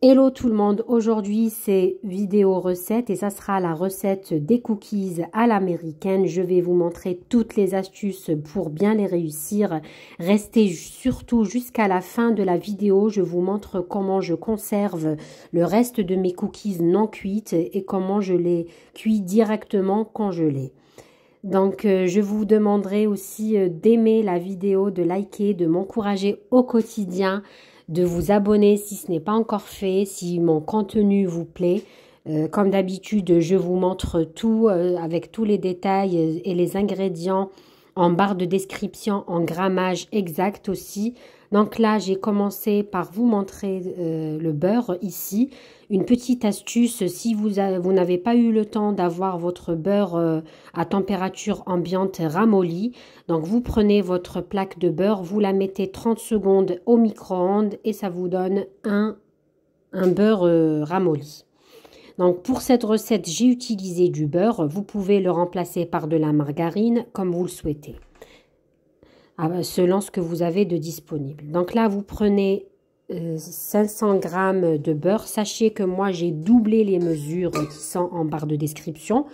Hello tout le monde, aujourd'hui c'est vidéo recette et ça sera la recette des cookies à l'américaine. Je vais vous montrer toutes les astuces pour bien les réussir. Restez surtout jusqu'à la fin de la vidéo, je vous montre comment je conserve le reste de mes cookies non cuites et comment je les cuis directement quand je les. Donc je vous demanderai aussi d'aimer la vidéo, de liker, de m'encourager au quotidien, de vous abonner si ce n'est pas encore fait, si mon contenu vous plaît. Comme d'habitude, je vous montre tout avec tous les détails et les ingrédients en barre de description, en grammage exact aussi. Donc là, j'ai commencé par vous montrer le beurre ici. Une petite astuce, si vous n'avez pas eu le temps d'avoir votre beurre à température ambiante ramolli, donc vous prenez votre plaque de beurre, vous la mettez 30 secondes au micro-ondes et ça vous donne un beurre ramolli. Donc pour cette recette, j'ai utilisé du beurre. Vous pouvez le remplacer par de la margarine comme vous le souhaitez, selon ce que vous avez de disponible. Donc là, vous prenez 500 g de beurre. Sachez que moi, j'ai doublé les mesures qui sont en barre de description.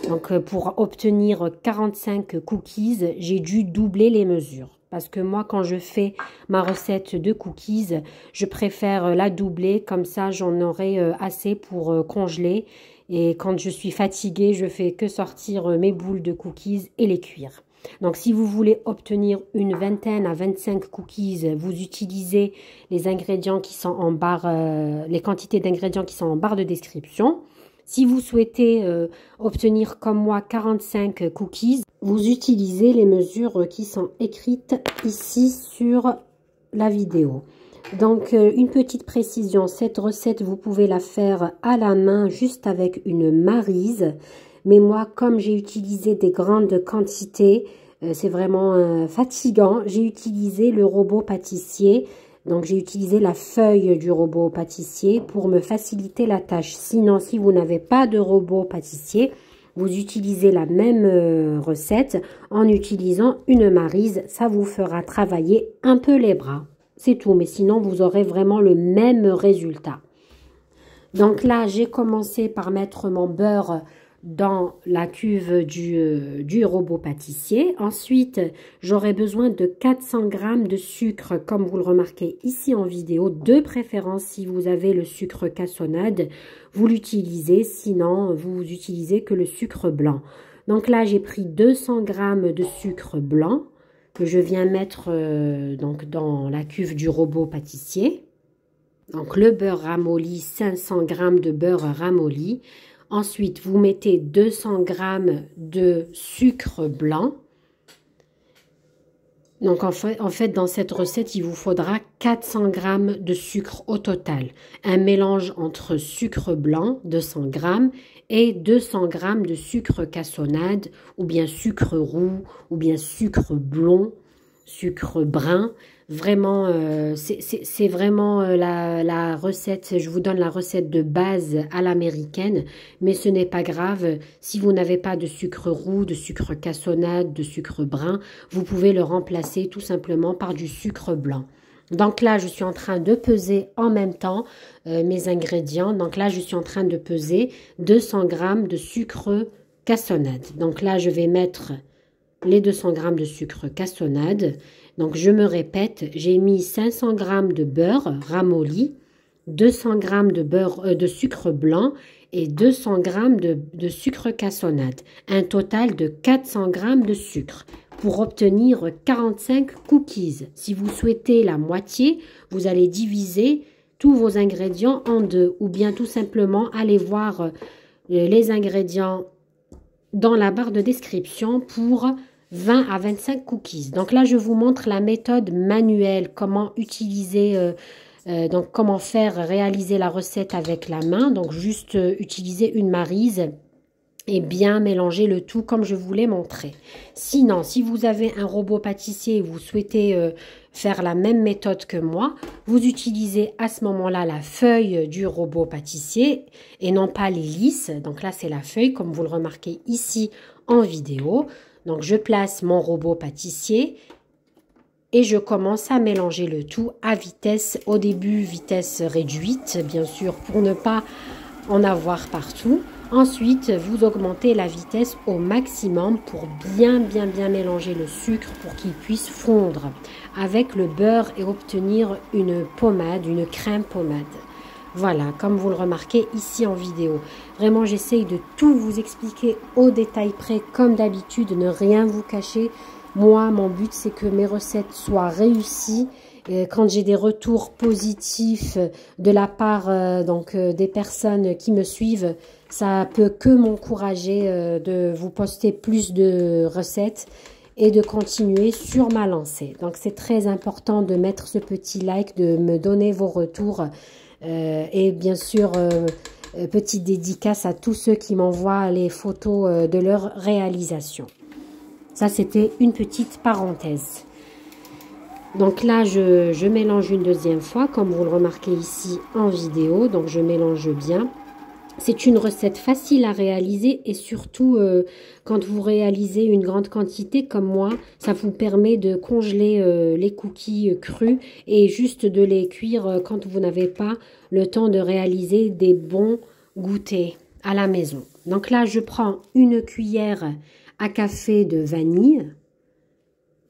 Donc pour obtenir 45 cookies, j'ai dû doubler les mesures. Parce que moi, quand je fais ma recette de cookies, je préfère la doubler. Comme ça, j'en aurai assez pour congeler. Et quand je suis fatiguée, je fais que sortir mes boules de cookies et les cuire. Donc, si vous voulez obtenir une vingtaine à 25 cookies, vous utilisez les ingrédients qui sont en barre, les quantités d'ingrédients qui sont en barre de description. Si vous souhaitez obtenir comme moi 45 cookies, vous utilisez les mesures qui sont écrites ici sur la vidéo. Donc, une petite précision, cette recette, vous pouvez la faire à la main juste avec une maryse. Mais moi, comme j'ai utilisé des grandes quantités, c'est vraiment fatigant. J'ai utilisé le robot pâtissier. Donc, j'ai utilisé la feuille du robot pâtissier pour me faciliter la tâche. Sinon, si vous n'avez pas de robot pâtissier, vous utilisez la même recette en utilisant une maryse. Ça vous fera travailler un peu les bras. C'est tout, mais sinon, vous aurez vraiment le même résultat. Donc là, j'ai commencé par mettre mon beurre dans la cuve du robot pâtissier. Ensuite, j'aurai besoin de 400 g de sucre, comme vous le remarquez ici en vidéo. De préférence, si vous avez le sucre cassonade, vous l'utilisez. Sinon, vous utilisez que le sucre blanc. Donc là, j'ai pris 200 g de sucre blanc que je viens mettre donc dans la cuve du robot pâtissier. Donc le beurre ramolli, 500 g de beurre ramolli. Ensuite, vous mettez 200 g de sucre blanc. Donc, en fait, dans cette recette, il vous faudra 400 g de sucre au total. Un mélange entre sucre blanc, 200 g, et 200 g de sucre cassonade, ou bien sucre roux, ou bien sucre blond, sucre brun. Vraiment, c'est vraiment la recette, je vous donne la recette de base à l'américaine, mais ce n'est pas grave. Si vous n'avez pas de sucre roux, de sucre cassonade, de sucre brun, vous pouvez le remplacer tout simplement par du sucre blanc. Donc là, je suis en train de peser en même temps mes ingrédients. Donc là, je suis en train de peser 200 g de sucre cassonade. Donc là, je vais mettre les 200 g de sucre cassonade. Donc, je me répète, j'ai mis 500 g de beurre ramolli, 200 g de sucre blanc et 200 g de sucre cassonade. Un total de 400 g de sucre pour obtenir 45 cookies. Si vous souhaitez la moitié, vous allez diviser tous vos ingrédients en deux ou bien tout simplement aller voir les ingrédients dans la barre de description pour 20 à 25 cookies. Donc là, je vous montre la méthode manuelle, comment utiliser, donc comment réaliser la recette avec la main. Donc juste utiliser une maryse et bien mélanger le tout comme je vous l'ai montré. Sinon, si vous avez un robot pâtissier et vous souhaitez faire la même méthode que moi, vous utilisez à ce moment-là la feuille du robot pâtissier et non pas l'hélice. Donc là, c'est la feuille comme vous le remarquez ici en vidéo. Donc, je place mon robot pâtissier Et je commence à mélanger le tout à vitesse, au début vitesse réduite, bien sûr, pour ne pas en avoir partout. Ensuite, vous augmentez la vitesse au maximum pour bien mélanger le sucre pour qu'il puisse fondre avec le beurre et obtenir une pommade, une crème pommade. Voilà, comme vous le remarquez ici en vidéo. Vraiment, j'essaye de tout vous expliquer au détail près, comme d'habitude, ne rien vous cacher. Moi, mon but, c'est que mes recettes soient réussies. Et quand j'ai des retours positifs de la part des personnes qui me suivent, ça peut que m'encourager de vous poster plus de recettes et de continuer sur ma lancée. Donc, c'est très important de mettre ce petit like, de me donner vos retours et bien sûr, petite dédicace à tous ceux qui m'envoient les photos de leur réalisation. Ça, c'était une petite parenthèse. Donc là, je mélange une deuxième fois, comme vous le remarquez ici en vidéo. Donc, je mélange bien. C'est une recette facile à réaliser et surtout, quand vous réalisez une grande quantité comme moi, ça vous permet de congeler les cookies crus et juste de les cuire quand vous n'avez pas le temps de réaliser des bons goûters à la maison. Donc là, je prends une cuillère à café de vanille.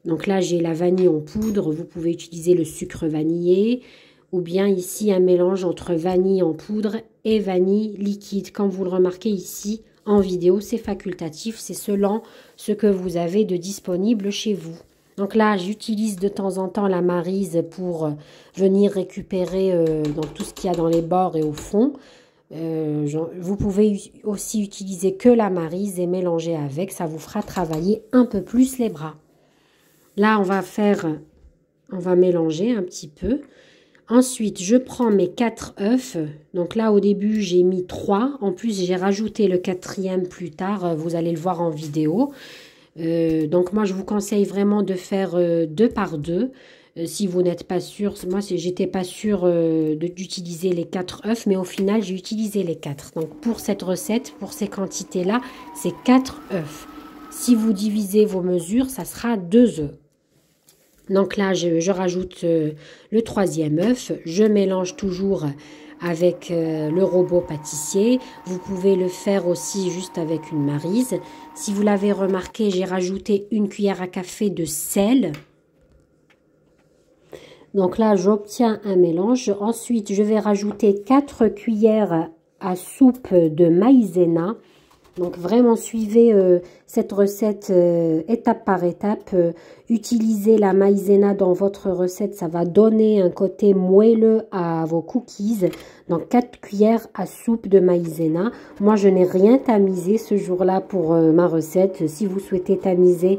Donc là, j'ai la vanille en poudre. Vous pouvez utiliser le sucre vanillé ou bien ici un mélange entre vanille en poudre et vanille liquide. Comme vous le remarquez ici en vidéo, c'est facultatif. C'est selon ce que vous avez de disponible chez vous. Donc là, j'utilise de temps en temps la maryse pour venir récupérer donc tout ce qu'il y a dans les bords et au fond. Vous pouvez aussi utiliser que la maryse et mélanger avec. Ça vous fera travailler un peu plus les bras. Là, on va mélanger un petit peu. Ensuite, je prends mes 4 œufs. Donc là, au début, j'ai mis 3. En plus, j'ai rajouté le 4e plus tard. Vous allez le voir en vidéo. Donc moi, je vous conseille vraiment de faire 2 par 2. Si vous n'êtes pas sûr, moi, j'étais pas sûre d'utiliser les 4 œufs. Mais au final, j'ai utilisé les 4. Donc pour cette recette, pour ces quantités-là, c'est 4 œufs. Si vous divisez vos mesures, ça sera 2 œufs. Donc là, je rajoute le 3e œuf. Je mélange toujours avec le robot pâtissier. Vous pouvez le faire aussi juste avec une maryse. Si vous l'avez remarqué, j'ai rajouté une cuillère à café de sel. Donc là, j'obtiens un mélange. Ensuite, je vais rajouter 4 cuillères à soupe de maïzena. Donc vraiment suivez cette recette étape par étape. Utilisez la maïzena dans votre recette, ça va donner un côté moelleux à vos cookies. Donc 4 cuillères à soupe de maïzena. Moi je n'ai rien tamisé ce jour-là pour ma recette. Si vous souhaitez tamiser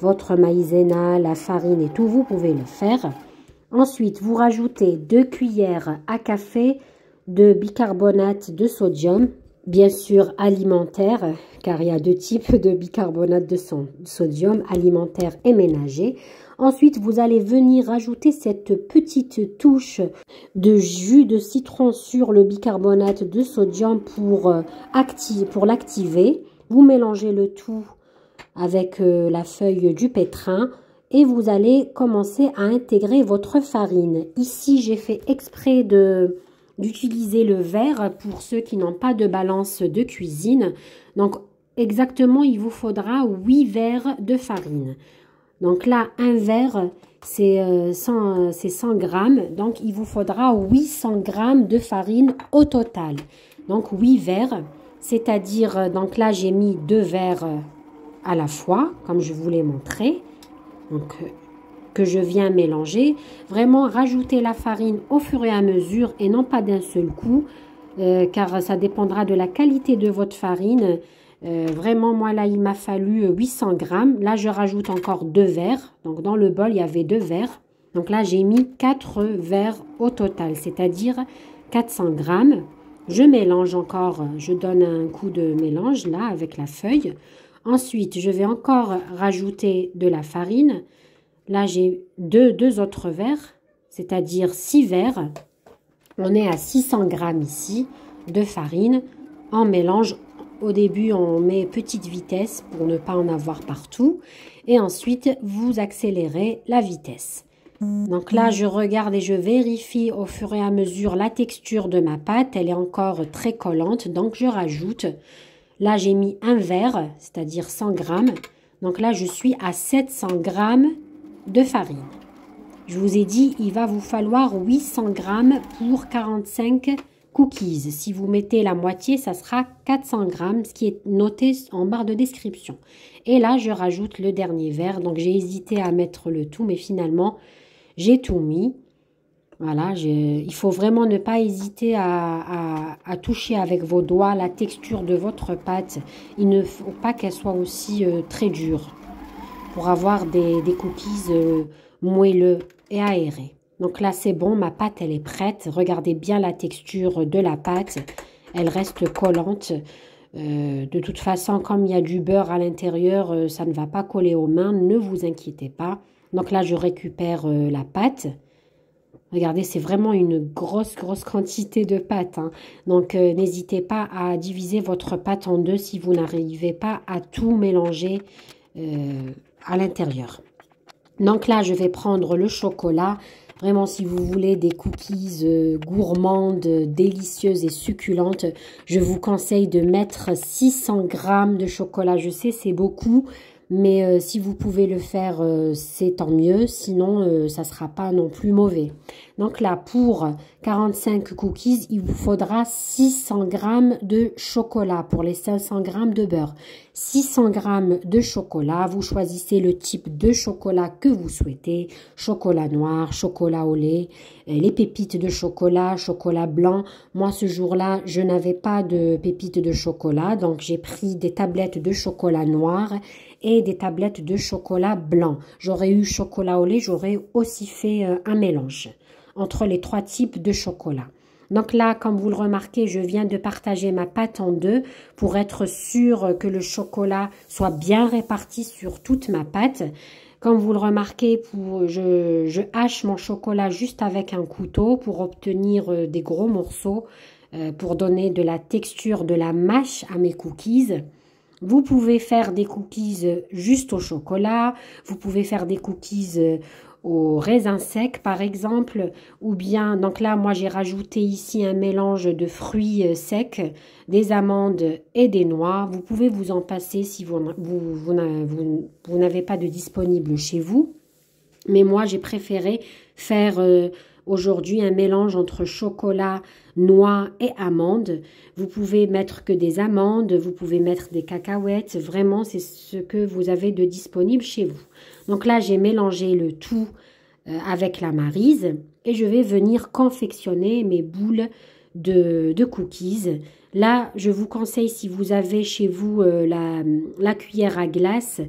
votre maïzena, la farine et tout, vous pouvez le faire. Ensuite vous rajoutez 2 cuillères à café de bicarbonate de sodium. Bien sûr alimentaire, car il y a 2 types de bicarbonate de sodium, alimentaire et ménager. Ensuite, vous allez venir rajouter cette petite touche de jus de citron sur le bicarbonate de sodium pour l'activer. Vous mélangez le tout avec la feuille du pétrin et vous allez commencer à intégrer votre farine. Ici, j'ai fait exprès d'utiliser le verre pour ceux qui n'ont pas de balance de cuisine. Donc, exactement, il vous faudra 8 verres de farine. Donc là, un verre, c'est 100 grammes. Donc, il vous faudra 800 grammes de farine au total. Donc, 8 verres, c'est-à-dire, donc là, j'ai mis 2 verres à la fois, comme je vous l'ai montré. Donc, que je viens mélanger. Vraiment rajouter la farine au fur et à mesure et non pas d'un seul coup car ça dépendra de la qualité de votre farine. Vraiment moi là il m'a fallu 800 grammes. Là je rajoute encore 2 verres. Donc dans le bol il y avait 2 verres. Donc là j'ai mis 4 verres au total, c'est-à-dire 400 grammes. Je mélange encore, je donne un coup de mélange là avec la feuille. Ensuite je vais encore rajouter de la farine. Là, j'ai deux autres verres, c'est-à-dire 6 verres. On est à 600 grammes ici de farine. On mélange Au début, on met petite vitesse pour ne pas en avoir partout. Et ensuite, vous accélérez la vitesse. Donc là, je regarde et je vérifie au fur et à mesure la texture de ma pâte. Elle est encore très collante, donc je rajoute. Là, j'ai mis un verre, c'est-à-dire 100 grammes. Donc là, je suis à 700 grammes de farine. Je vous ai dit, il va vous falloir 800 grammes pour 45 cookies. Si vous mettez la moitié, ça sera 400 grammes, ce qui est noté en barre de description. Et là, je rajoute le dernier verre. Donc, j'ai hésité à mettre le tout, mais finalement, j'ai tout mis. Voilà, il faut vraiment ne pas hésiter à toucher avec vos doigts la texture de votre pâte. Il ne faut pas qu'elle soit aussi très dure pour avoir des cookies moelleux et aérés. Donc là, c'est bon, ma pâte, elle est prête. Regardez bien la texture de la pâte. Elle reste collante. De toute façon, comme il y a du beurre à l'intérieur, ça ne va pas coller aux mains. Ne vous inquiétez pas. Donc là, je récupère la pâte. Regardez, c'est vraiment une grosse quantité de pâte. Hein. Donc, n'hésitez pas à diviser votre pâte en deux si vous n'arrivez pas à tout mélanger à l'intérieur. Donc là, je vais prendre le chocolat. Vraiment, si vous voulez des cookies gourmandes, délicieuses et succulentes, je vous conseille de mettre 600 grammes de chocolat. Je sais, c'est beaucoup. Mais si vous pouvez le faire, c'est tant mieux. Sinon, ça ne sera pas non plus mauvais. Donc là, pour 45 cookies, il vous faudra 600 grammes de chocolat pour les 500 grammes de beurre. 600 grammes de chocolat. Vous choisissez le type de chocolat que vous souhaitez. Chocolat noir, chocolat au lait, les pépites de chocolat, chocolat blanc. Moi, ce jour-là, je n'avais pas de pépites de chocolat. Donc, j'ai pris des tablettes de chocolat noir et des tablettes de chocolat blanc. J'aurais eu chocolat au lait, j'aurais aussi fait un mélange entre les trois types de chocolat. Donc là, comme vous le remarquez, je viens de partager ma pâte en deux pour être sûr que le chocolat soit bien réparti sur toute ma pâte. Comme vous le remarquez, je hache mon chocolat juste avec un couteau pour obtenir des gros morceaux, pour donner de la texture, de la mâche à mes cookies. Vous pouvez faire des cookies juste au chocolat, vous pouvez faire des cookies au raisin sec par exemple, ou bien, donc là moi j'ai rajouté ici un mélange de fruits secs, des amandes et des noix. Vous pouvez vous en passer si vous n'avez pas de disponible chez vous. Mais moi j'ai préféré faire aujourd'hui un mélange entre chocolat, noix et amandes. Vous pouvez mettre que des amandes, vous pouvez mettre des cacahuètes. Vraiment, c'est ce que vous avez de disponible chez vous. Donc là, j'ai mélangé le tout avec la maryse et je vais venir confectionner mes boules de cookies. Là, je vous conseille, si vous avez chez vous la cuillère à glace,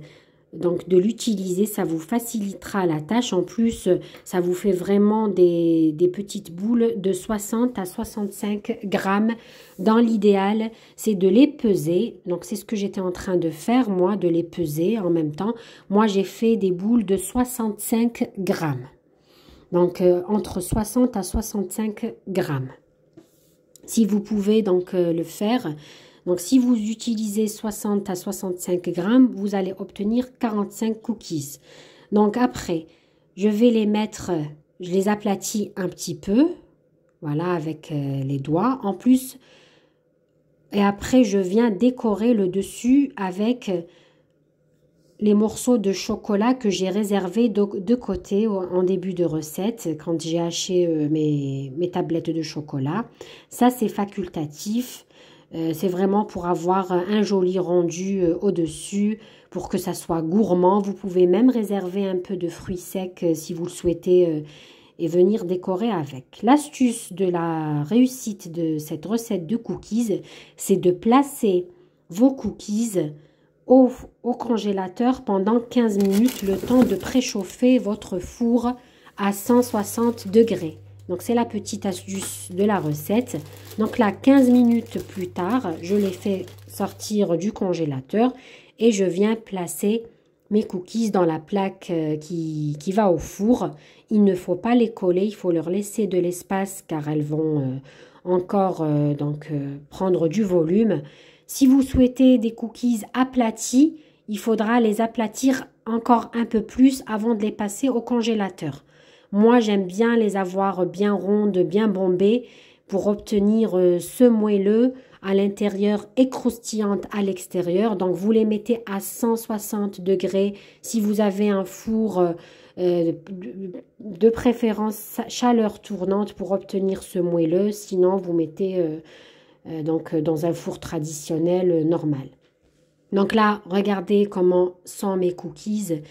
donc de l'utiliser, ça vous facilitera la tâche. En plus, ça vous fait vraiment des petites boules de 60 à 65 grammes. Dans l'idéal, c'est de les peser. Donc c'est ce que j'étais en train de faire, moi, de les peser en même temps. Moi, j'ai fait des boules de 65 grammes. Donc entre 60 à 65 grammes. Si vous pouvez donc le faire. Donc, si vous utilisez 60 à 65 grammes, vous allez obtenir 45 cookies. Donc, après, je vais les mettre, je les aplatis un petit peu, voilà, avec les doigts. En plus, et après, je viens décorer le dessus avec les morceaux de chocolat que j'ai réservés de côté en début de recette, quand j'ai haché mes tablettes de chocolat. Ça, c'est facultatif. C'est vraiment pour avoir un joli rendu au-dessus, pour que ça soit gourmand. Vous pouvez même réserver un peu de fruits secs si vous le souhaitez et venir décorer avec. L'astuce de la réussite de cette recette de cookies, c'est de placer vos cookies au congélateur pendant 15 minutes, le temps de préchauffer votre four à 160 degrés. Donc, c'est la petite astuce de la recette. Donc là, 15 minutes plus tard, je les fais sortir du congélateur et je viens placer mes cookies dans la plaque qui va au four. Il ne faut pas les coller, il faut leur laisser de l'espace car elles vont encore prendre du volume. Si vous souhaitez des cookies aplatis, il faudra les aplatir encore un peu plus avant de les passer au congélateur. Moi, j'aime bien les avoir bien rondes, bien bombées pour obtenir ce moelleux à l'intérieur et croustillante à l'extérieur. Donc, vous les mettez à 160 degrés. Si vous avez un four de préférence chaleur tournante pour obtenir ce moelleux. Sinon, vous mettez donc dans un four traditionnel normal. Donc là, regardez comment sont mes cookies,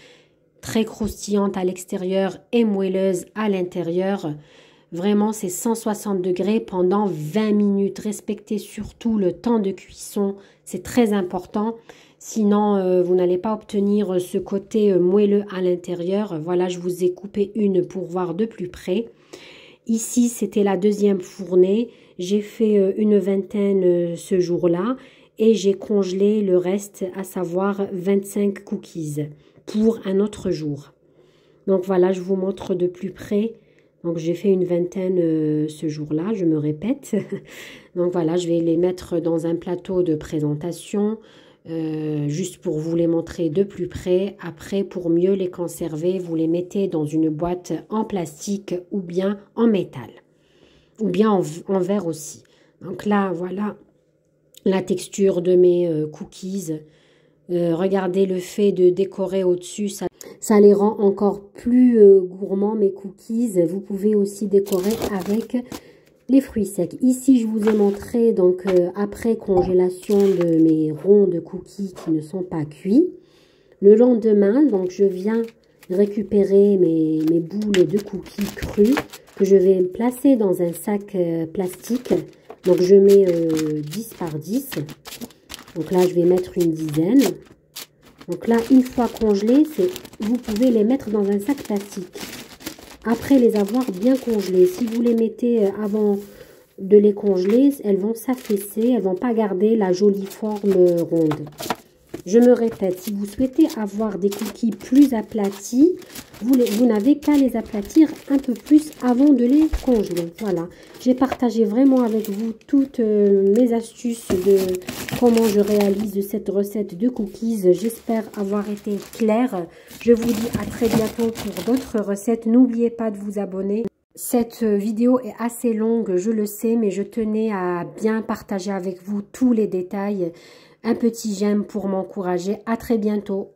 très croustillantes à l'extérieur et moelleuses à l'intérieur. Vraiment, c'est 160 degrés pendant 20 minutes. Respectez surtout le temps de cuisson, c'est très important. Sinon, vous n'allez pas obtenir ce côté moelleux à l'intérieur. Voilà, je vous ai coupé une pour voir de plus près. Ici, c'était la deuxième fournée. J'ai fait une vingtaine ce jour-là. Et j'ai congelé le reste, à savoir 25 cookies pour un autre jour. Donc voilà, je vous montre de plus près. Donc j'ai fait une vingtaine ce jour-là, je me répète. Donc voilà, je vais les mettre dans un plateau de présentation, juste pour vous les montrer de plus près. Après, pour mieux les conserver, vous les mettez dans une boîte en plastique ou bien en métal. Ou bien en verre aussi. Donc là, voilà la texture de mes cookies. Regardez le fait de décorer au-dessus, ça les rend encore plus gourmands mes cookies. Vous pouvez aussi décorer avec les fruits secs. Ici, je vous ai montré donc après congélation de mes ronds de cookies qui ne sont pas cuits. Le lendemain, donc je viens récupérer mes boules de cookies crus que je vais placer dans un sac plastique. Donc, je mets 10 par 10. Donc là, je vais mettre une dizaine. Donc là, une fois congelés, vous pouvez les mettre dans un sac plastique. Après les avoir bien congelés. Si vous les mettez avant de les congeler, elles vont s'affaisser. Elles ne vont pas garder la jolie forme ronde. Je me répète, si vous souhaitez avoir des cookies plus aplatis, vous n'avez qu'à les aplatir un peu plus avant de les congeler. Voilà, j'ai partagé vraiment avec vous toutes mes astuces de comment je réalise cette recette de cookies. J'espère avoir été claire. Je vous dis à très bientôt pour d'autres recettes. N'oubliez pas de vous abonner. Cette vidéo est assez longue, je le sais, mais je tenais à bien partager avec vous tous les détails. Un petit j'aime pour m'encourager. À très bientôt.